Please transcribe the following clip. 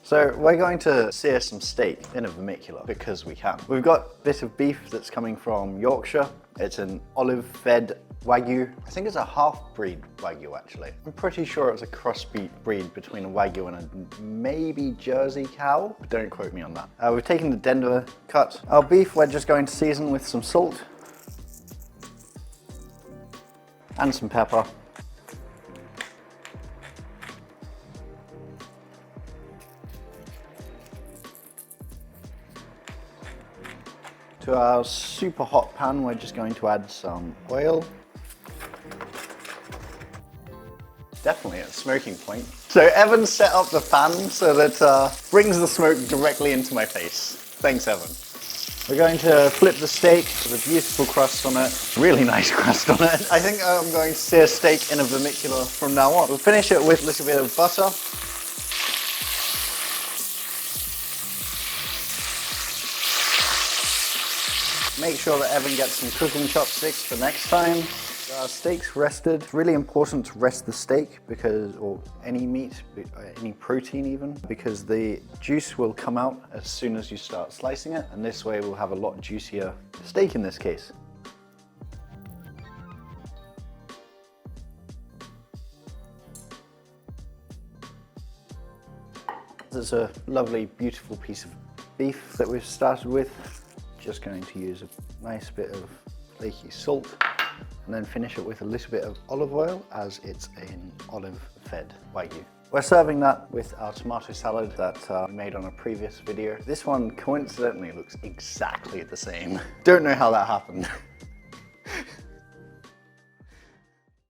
So we're going to sear some steak in a vermicular because we can. We've got a bit of beef that's coming from Yorkshire. It's an olive-fed Wagyu. I think it's a half-breed Wagyu actually. I'm pretty sure it's a crossbreed between a Wagyu and a maybe Jersey cow, but don't quote me on that. We've taken the Denver cut. Our beef we're just going to season with some salt and some pepper. To our super hot pan, we're just going to add some oil. Definitely at smoking point. So Evan set up the fan so that brings the smoke directly into my face. Thanks, Evan. We're going to flip the steak with a beautiful crust on it. Really nice crust on it. I think I'm going to sear steak in a vermicular from now on. We'll finish it with a little bit of butter. Make sure that Evan gets some cooking chopsticks for next time. Our steak's rested. It's really important to rest the steak because, or any meat, any protein even, because the juice will come out as soon as you start slicing it, and this way we'll have a lot juicier steak in this case. There's a lovely, beautiful piece of beef that we've started with. Just going to use a nice bit of flaky salt and then finish it with a little bit of olive oil as it's an olive-fed Wagyu. We're serving that with our tomato salad that we made on a previous video. This one coincidentally looks exactly the same. Don't know how that happened.